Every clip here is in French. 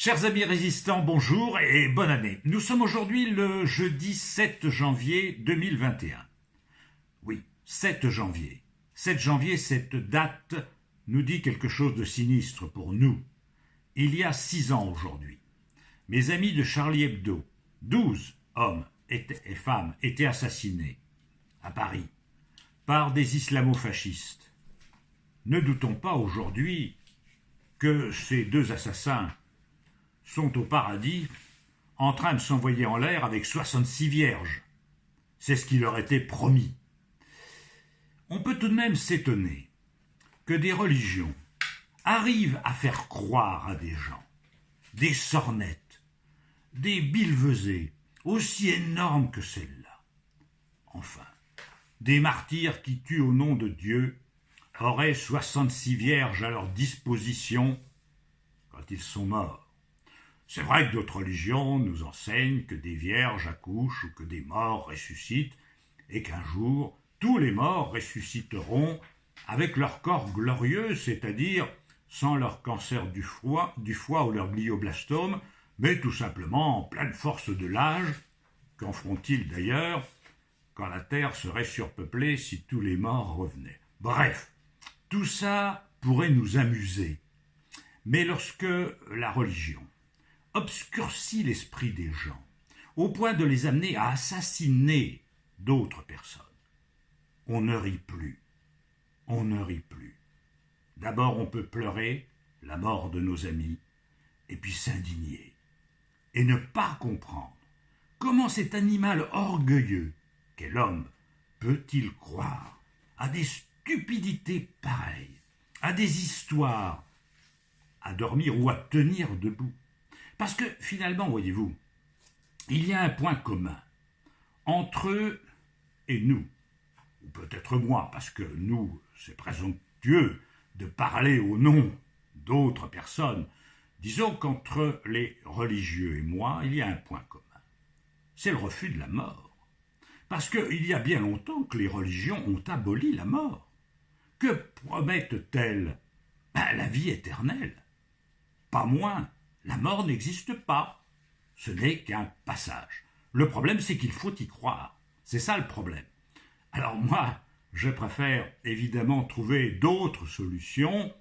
Chers amis résistants, bonjour et bonne année. Nous sommes aujourd'hui le jeudi 7 janvier 2021. Oui, 7 janvier. 7 janvier, cette date nous dit quelque chose de sinistre pour nous. Il y a 6 ans aujourd'hui, mes amis de Charlie Hebdo, 12 hommes et femmes étaient assassinés à Paris par des islamo-fascistes. Ne doutons pas aujourd'hui que ces deux assassins sont au paradis en train de s'envoyer en l'air avec 66 vierges. C'est ce qui leur était promis. On peut tout de même s'étonner que des religions arrivent à faire croire à des gens des sornettes, des billevesées aussi énormes que celle-là. Enfin, des martyrs qui tuent au nom de Dieu auraient 66 vierges à leur disposition quand ils sont morts. C'est vrai que d'autres religions nous enseignent que des vierges accouchent ou que des morts ressuscitent et qu'un jour, tous les morts ressusciteront avec leur corps glorieux, c'est-à-dire sans leur cancer du foie ou leur glioblastome, mais tout simplement en pleine force de l'âge. Qu'en feront-ils d'ailleurs quand la Terre serait surpeuplée si tous les morts revenaient? Bref, tout ça pourrait nous amuser. Mais lorsque la religion obscurcit l'esprit des gens, au point de les amener à assassiner d'autres personnes, on ne rit plus. On ne rit plus. D'abord, on peut pleurer la mort de nos amis, et puis s'indigner, et ne pas comprendre comment cet animal orgueilleux qu'est l'homme peut-il croire à des stupidités pareilles, à des histoires, à dormir ou à tenir debout. Parce que finalement, voyez-vous, il y a un point commun entre eux et nous, ou peut-être moi, parce que nous, c'est présomptueux de parler au nom d'autres personnes. Disons qu'entre les religieux et moi, il y a un point commun. C'est le refus de la mort. Parce qu'il y a bien longtemps que les religions ont aboli la mort. Que promettent-elles? La vie éternelle. Pas moins. La mort n'existe pas. Ce n'est qu'un passage. Le problème, c'est qu'il faut y croire. C'est ça le problème. Alors moi, je préfère évidemment trouver d'autres solutions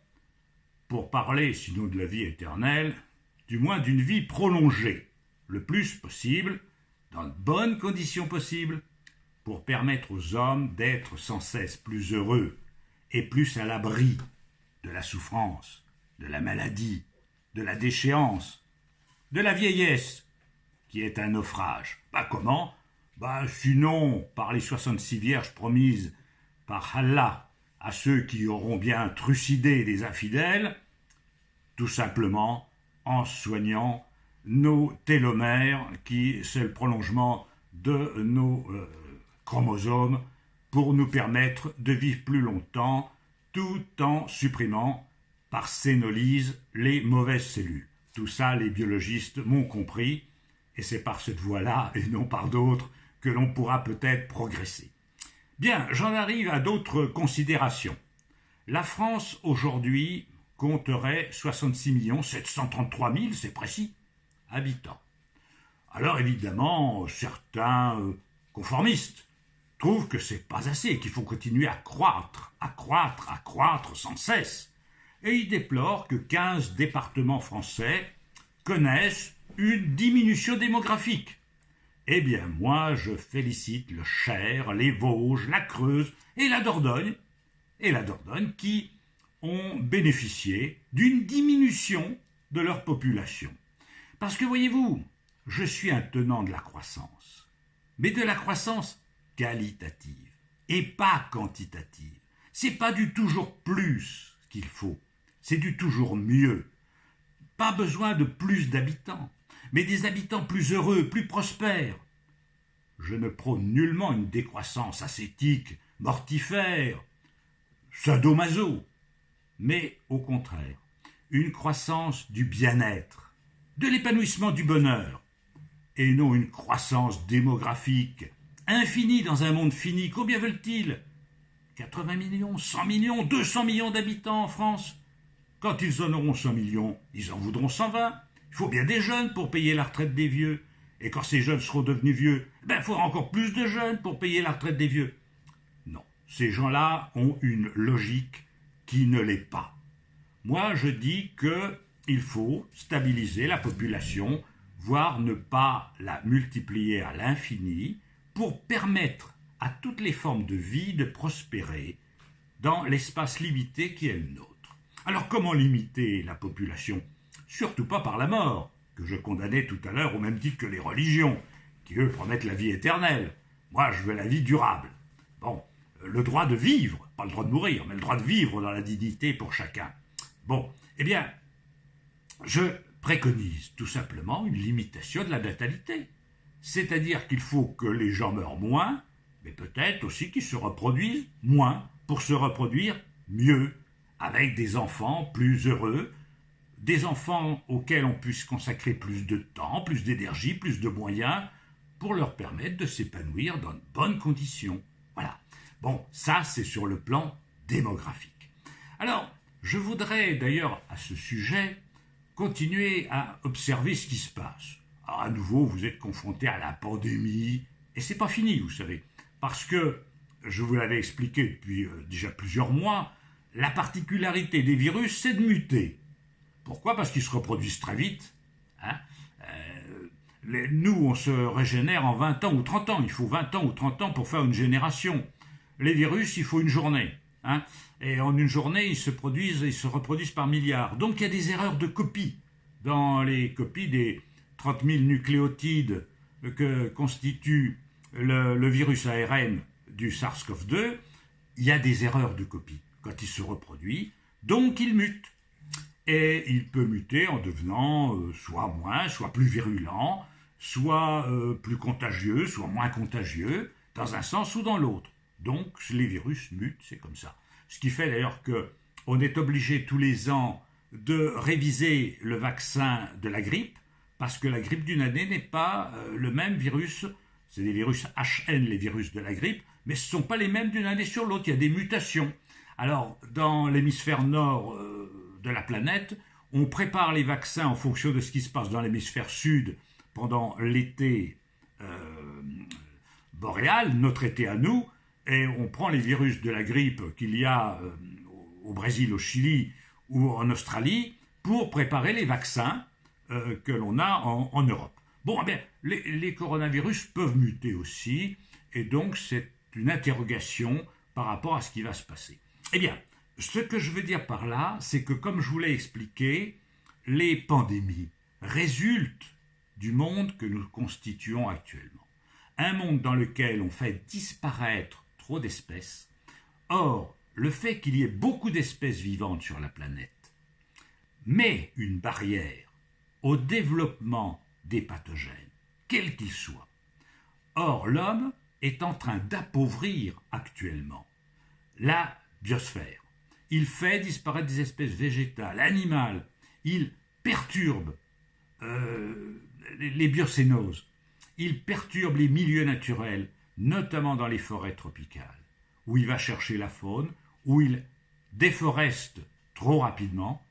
pour parler, sinon de la vie éternelle, du moins d'une vie prolongée, le plus possible, dans de bonnes conditions possibles, pour permettre aux hommes d'être sans cesse plus heureux et plus à l'abri de la souffrance, de la maladie, de la déchéance, de la vieillesse, qui est un naufrage. Comment? Sinon, par les 66 vierges promises par Allah à ceux qui auront bien trucidé les infidèles, tout simplement en soignant nos télomères, qui c'est le prolongement de nos chromosomes, pour nous permettre de vivre plus longtemps, tout en supprimant par sénolyse les mauvaises cellules. Tout ça, les biologistes m'ont compris, et c'est par cette voie-là, et non par d'autres, que l'on pourra peut-être progresser. Bien, j'en arrive à d'autres considérations. La France, aujourd'hui, compterait 66 733 000, c'est précis, habitants. Alors évidemment, certains conformistes trouvent que c'est pas assez, qu'il faut continuer à croître sans cesse. Et ils déplorent que 15 départements français connaissent une diminution démographique. Eh bien, moi, je félicite le Cher, les Vosges, la Creuse et la Dordogne qui ont bénéficié d'une diminution de leur population. Parce que, voyez-vous, je suis un tenant de la croissance, mais de la croissance qualitative et pas quantitative. C'est pas du toujours plus qu'il faut, c'est du toujours mieux. Pas besoin de plus d'habitants, mais des habitants plus heureux, plus prospères. Je ne prône nullement une décroissance ascétique, mortifère, sadomaso, mais au contraire, une croissance du bien-être, de l'épanouissement du bonheur, et non une croissance démographique, infinie dans un monde fini. Combien veulent-ils? 80 millions, 100 millions, 200 millions d'habitants en France? Quand ils en auront 100 millions, ils en voudront 120. Il faut bien des jeunes pour payer la retraite des vieux. Et quand ces jeunes seront devenus vieux, il faudra encore plus de jeunes pour payer la retraite des vieux. Non, ces gens-là ont une logique qui ne l'est pas. Moi, je dis qu'il faut stabiliser la population, voire ne pas la multiplier à l'infini, pour permettre à toutes les formes de vie de prospérer dans l'espace limité qui est le nôtre. Alors comment limiter la population? Surtout pas par la mort, que je condamnais tout à l'heure au même titre que les religions, qui eux promettent la vie éternelle. Moi, je veux la vie durable. Bon, le droit de vivre, pas le droit de mourir, mais le droit de vivre dans la dignité pour chacun. Bon, eh bien, je préconise tout simplement une limitation de la natalité. C'est-à-dire qu'il faut que les gens meurent moins, mais peut-être aussi qu'ils se reproduisent moins pour se reproduire mieux, avec des enfants plus heureux, des enfants auxquels on puisse consacrer plus de temps, plus d'énergie, plus de moyens, pour leur permettre de s'épanouir dans de bonnes conditions. Voilà. Bon, ça c'est sur le plan démographique. Alors, je voudrais d'ailleurs à ce sujet continuer à observer ce qui se passe. Alors à nouveau, vous êtes confronté à la pandémie, et c'est pas fini, vous savez, parce que, je vous l'avais expliqué depuis déjà plusieurs mois, la particularité des virus, c'est de muter. Pourquoi? Parce qu'ils se reproduisent très vite. Hein. Nous, on se régénère en 20 ans ou 30 ans. Il faut 20 ans ou 30 ans pour faire une génération. Les virus, il faut une journée. Hein. Et en une journée, ils se reproduisent par milliards. Donc il y a des erreurs de copie dans les copies des 30 000 nucléotides que constitue le virus ARN du SARS-CoV-2. Il y a des erreurs de copie quand il se reproduit. Donc il mute. Et il peut muter en devenant soit moins, soit plus virulent, soit plus contagieux, soit moins contagieux, dans un sens ou dans l'autre. Donc les virus mutent, c'est comme ça. Ce qui fait d'ailleurs qu'on est obligé tous les ans de réviser le vaccin de la grippe, parce que la grippe d'une année n'est pas le même virus. C'est des virus HN, les virus de la grippe, mais ce ne sont pas les mêmes d'une année sur l'autre, il y a des mutations. Alors, dans l'hémisphère nord de la planète, on prépare les vaccins en fonction de ce qui se passe dans l'hémisphère sud pendant l'été boréal, notre été à nous, et on prend les virus de la grippe qu'il y a au Brésil, au Chili ou en Australie pour préparer les vaccins que l'on a en Europe. Bon, eh bien, les coronavirus peuvent muter aussi, et donc c'est une interrogation par rapport à ce qui va se passer. Eh bien, ce que je veux dire par là, c'est que comme je vous l'ai expliqué, les pandémies résultent du monde que nous constituons actuellement. Un monde dans lequel on fait disparaître trop d'espèces. Or, le fait qu'il y ait beaucoup d'espèces vivantes sur la planète met une barrière au développement des pathogènes, quels qu'ils soient. Or, l'homme est en train d'appauvrir actuellement la biosphère. Il fait disparaître des espèces végétales, animales. Il perturbe les biocénoses. Il perturbe les milieux naturels, notamment dans les forêts tropicales, où il va chercher la faune, où il déforeste trop rapidement.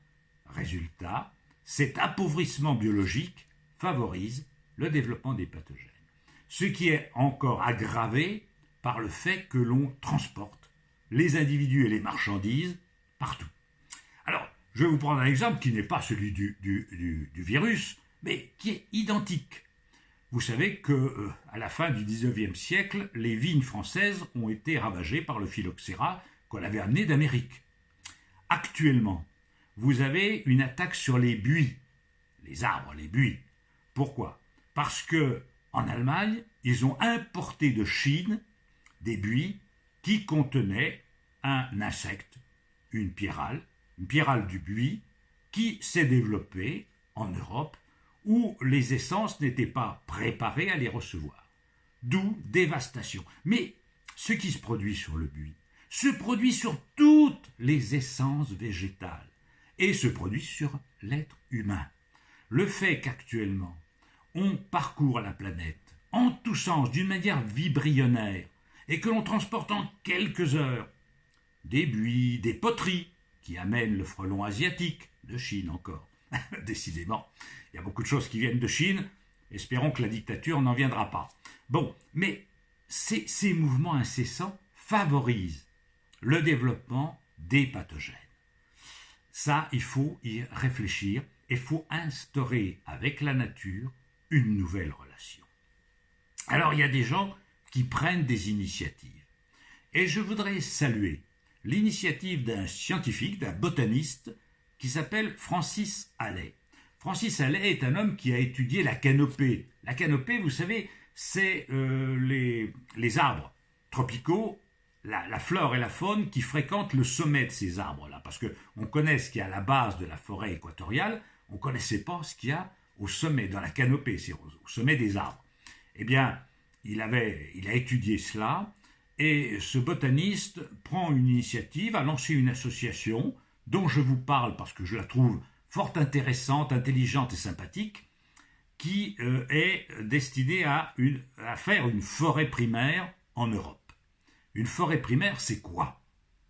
Résultat, cet appauvrissement biologique favorise le développement des pathogènes. Ce qui est encore aggravé par le fait que l'on transporte les individus et les marchandises partout. Alors, je vais vous prendre un exemple qui n'est pas celui du virus, mais qui est identique. Vous savez qu'à la fin du XIXe siècle, les vignes françaises ont été ravagées par le phylloxéra qu'on avait amené d'Amérique. Actuellement, vous avez une attaque sur les buis, les arbres, les buis. Pourquoi? Parce que en Allemagne, ils ont importé de Chine des buis qui contenaient un insecte, une pyrale du buis, qui s'est développée en Europe, où les essences n'étaient pas préparées à les recevoir. D'où dévastation. Mais ce qui se produit sur le buis se produit sur toutes les essences végétales et se produit sur l'être humain. Le fait qu'actuellement, on parcourt la planète en tous sens, d'une manière vibrionnaire, et que l'on transporte en quelques heures des buis, des poteries qui amènent le frelon asiatique, de Chine encore, Décidément, il y a beaucoup de choses qui viennent de Chine. Espérons que la dictature n'en viendra pas. Bon, mais ces mouvements incessants favorisent le développement des pathogènes. Ça, il faut y réfléchir et il faut instaurer avec la nature une nouvelle relation. Alors, il y a des gens qui prennent des initiatives. Et je voudrais saluer l'initiative d'un scientifique, d'un botaniste, qui s'appelle Francis Halley. Francis Halley est un homme qui a étudié la canopée. La canopée, vous savez, c'est les arbres tropicaux, la flore et la faune qui fréquentent le sommet de ces arbres-là. Parce qu'on connaît ce qu'il y a à la base de la forêt équatoriale, on ne connaissait pas ce qu'il y a au sommet, dans la canopée, c'est au sommet des arbres. Eh bien, il a étudié cela, et ce botaniste prend une initiative, a lancé une association dont je vous parle parce que je la trouve fort intéressante, intelligente et sympathique, qui est destinée à faire une forêt primaire en Europe. Une forêt primaire, c'est quoi?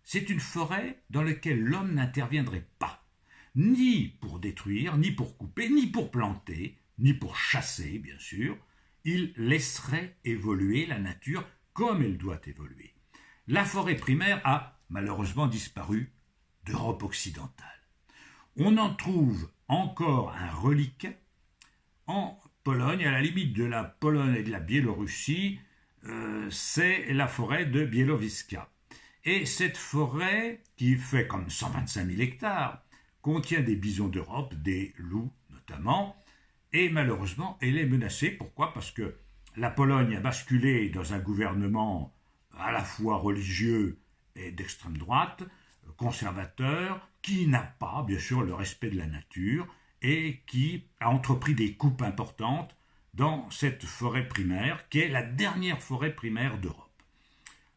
C'est une forêt dans laquelle l'homme n'interviendrait pas, ni pour détruire, ni pour couper, ni pour planter, ni pour chasser, bien sûr. Il laisserait évoluer la nature comme elle doit évoluer. La forêt primaire a malheureusement disparu d'Europe occidentale. On en trouve encore un reliquat en Pologne, à la limite de la Pologne et de la Biélorussie, c'est la forêt de Bielowiska. Et cette forêt, qui fait comme 125 000 hectares, contient des bisons d'Europe, des loups notamment, et malheureusement, elle est menacée. Pourquoi? Parce que la Pologne a basculé dans un gouvernement à la fois religieux et d'extrême droite, conservateur, qui n'a pas, bien sûr, le respect de la nature et qui a entrepris des coupes importantes dans cette forêt primaire, qui est la dernière forêt primaire d'Europe.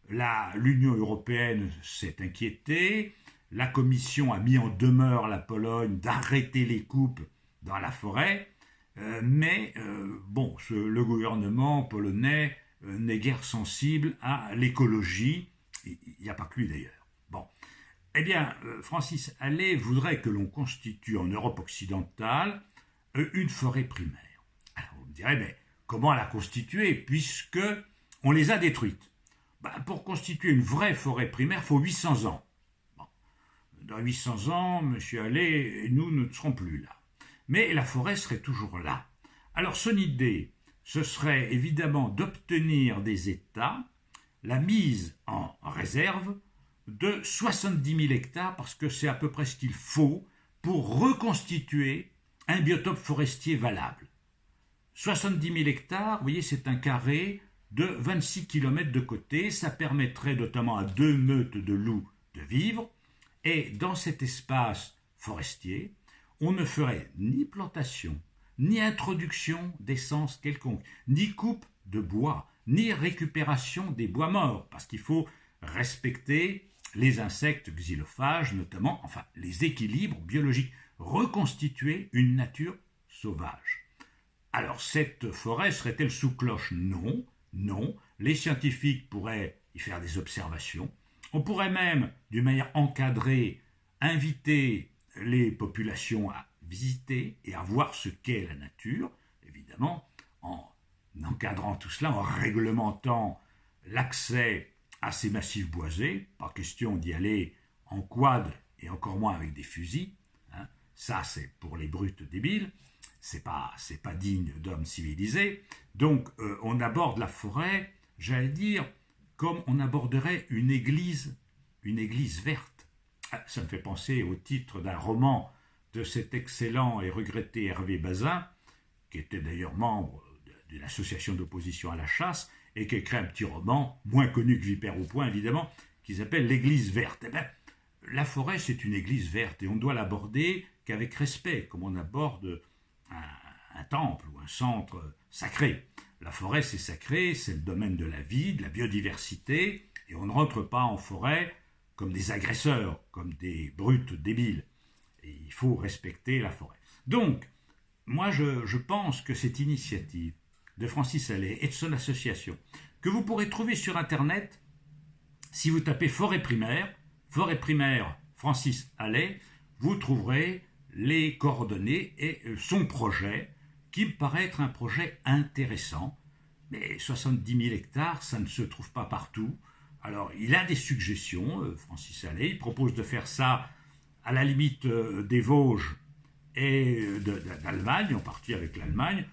L'Union européenne s'est inquiétée, la Commission a mis en demeure la Pologne d'arrêter les coupes dans la forêt, mais le gouvernement polonais n'est guère sensible à l'écologie, il n'y a pas que lui d'ailleurs. Bon. Eh bien, Francis Halley voudrait que l'on constitue en Europe occidentale une forêt primaire. Alors vous me direz, mais comment la constituer puisque on les a détruites? Pour constituer une vraie forêt primaire, il faut 800 ans. Bon. Dans 800 ans, M. Halley et nous ne serons plus là. Mais la forêt serait toujours là. Alors son idée, ce serait évidemment d'obtenir des États la mise en réserve de 70 000 hectares, parce que c'est à peu près ce qu'il faut pour reconstituer un biotope forestier valable. 70 000 hectares, vous voyez, c'est un carré de 26 km de côté, ça permettrait notamment à 2 meutes de loups de vivre, et dans cet espace forestier, on ne ferait ni plantation, ni introduction d'essence quelconque, ni coupe de bois, ni récupération des bois morts, parce qu'il faut respecter les insectes xylophages, notamment, enfin, les équilibres biologiques, reconstituer une nature sauvage. Alors, cette forêt serait-elle sous cloche? Non, non. Les scientifiques pourraient y faire des observations. On pourrait même, d'une manière encadrée, inviter les populations à visiter et à voir ce qu'est la nature, évidemment, en encadrant tout cela, en réglementant l'accès à ces massifs boisés, pas question d'y aller en quad et encore moins avec des fusils, hein. Ça c'est pour les brutes débiles, c'est pas digne d'hommes civilisés. Donc on aborde la forêt, j'allais dire, comme on aborderait une église verte. Ça me fait penser au titre d'un roman de cet excellent et regretté Hervé Bazin, qui était d'ailleurs membre d'une association d'opposition à la chasse, et qui a écrit un petit roman, moins connu que Vipère au point évidemment, qui s'appelle L'Église verte. Eh bien, la forêt c'est une église verte, et on doit l'aborder qu'avec respect, comme on aborde un temple ou un centre sacré. La forêt c'est sacré, c'est le domaine de la vie, de la biodiversité, et on ne rentre pas en forêt comme des agresseurs, comme des brutes débiles. Et il faut respecter la forêt. Donc, moi je pense que cette initiative de Francis Halley et de son association, que vous pourrez trouver sur Internet, si vous tapez forêt primaire Francis Halley, vous trouverez les coordonnées et son projet, qui me paraît être un projet intéressant. Mais 70 000 hectares, ça ne se trouve pas partout. Alors, il a des suggestions, Francis Allais, il propose de faire ça à la limite des Vosges et d'Allemagne, en partie avec l'Allemagne.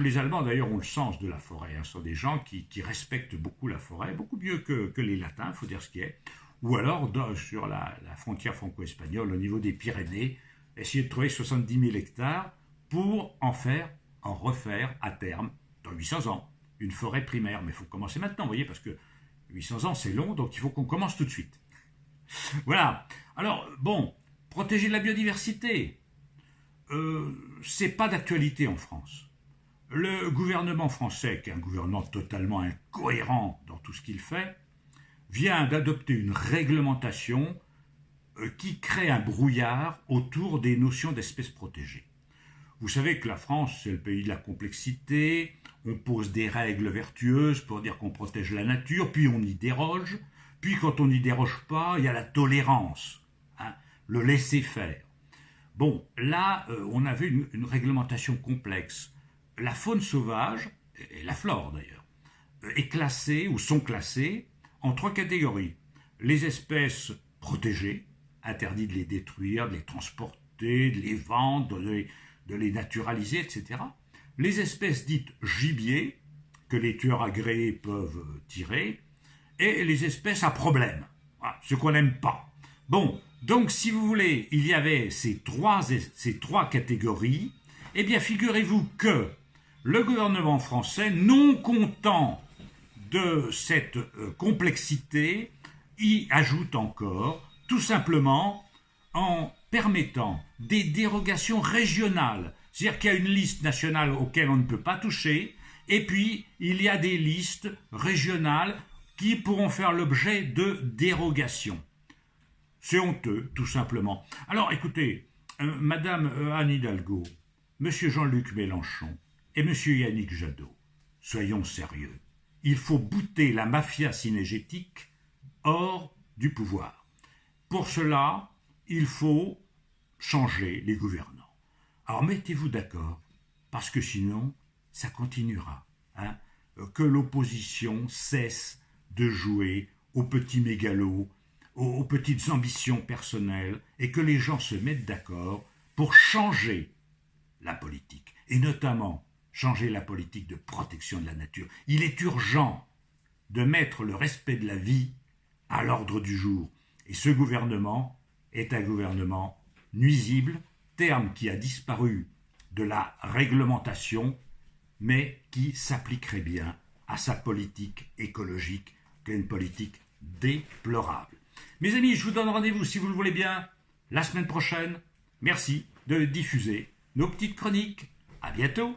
Les Allemands, d'ailleurs, ont le sens de la forêt. Ce sont des gens qui respectent beaucoup la forêt, beaucoup mieux que les Latins, il faut dire ce qui est. Ou alors, sur la frontière franco-espagnole, au niveau des Pyrénées, essayer de trouver 70 000 hectares pour en refaire à terme, dans 800 ans, une forêt primaire. Mais il faut commencer maintenant, vous voyez, parce que 800 ans, c'est long, donc il faut qu'on commence tout de suite. Voilà. Alors, bon, protéger la biodiversité, c'est pas d'actualité en France. Le gouvernement français, qui est un gouvernement totalement incohérent dans tout ce qu'il fait, vient d'adopter une réglementation qui crée un brouillard autour des notions d'espèces protégées. Vous savez que la France, c'est le pays de la complexité, on pose des règles vertueuses pour dire qu'on protège la nature, puis on y déroge, puis quand on n'y déroge pas, il y a la tolérance, hein, le laisser-faire. Bon, là, on avait une réglementation complexe. La faune sauvage, et la flore d'ailleurs, est classée ou sont classées en 3 catégories. Les espèces protégées, interdit de les détruire, de les transporter, de les vendre, de les naturaliser, etc. Les espèces dites gibier, que les tueurs agréés peuvent tirer, et les espèces à problème, voilà, ce qu'on n'aime pas. Bon, donc si vous voulez, il y avait ces trois catégories, eh bien figurez-vous que le gouvernement français, non content de cette complexité, y ajoute encore, tout simplement en permettant des dérogations régionales. C'est-à-dire qu'il y a une liste nationale auquel on ne peut pas toucher, et puis il y a des listes régionales qui pourront faire l'objet de dérogations. C'est honteux, tout simplement. Alors écoutez, Madame Anne Hidalgo, Monsieur Jean-Luc Mélenchon et Monsieur Yannick Jadot, soyons sérieux. Il faut bouter la mafia cynégétique hors du pouvoir. Pour cela, il faut changer les gouvernants. Alors mettez-vous d'accord, parce que sinon, ça continuera. Hein, que l'opposition cesse de jouer aux petits mégalos, aux petites ambitions personnelles, et que les gens se mettent d'accord pour changer la politique, et notamment changer la politique de protection de la nature. Il est urgent de mettre le respect de la vie à l'ordre du jour. Et ce gouvernement est un gouvernement nuisible, terme qui a disparu de la réglementation, mais qui s'appliquerait bien à sa politique écologique, qui est une politique déplorable. Mes amis, je vous donne rendez-vous, si vous le voulez bien, la semaine prochaine. Merci de diffuser nos petites chroniques. À bientôt.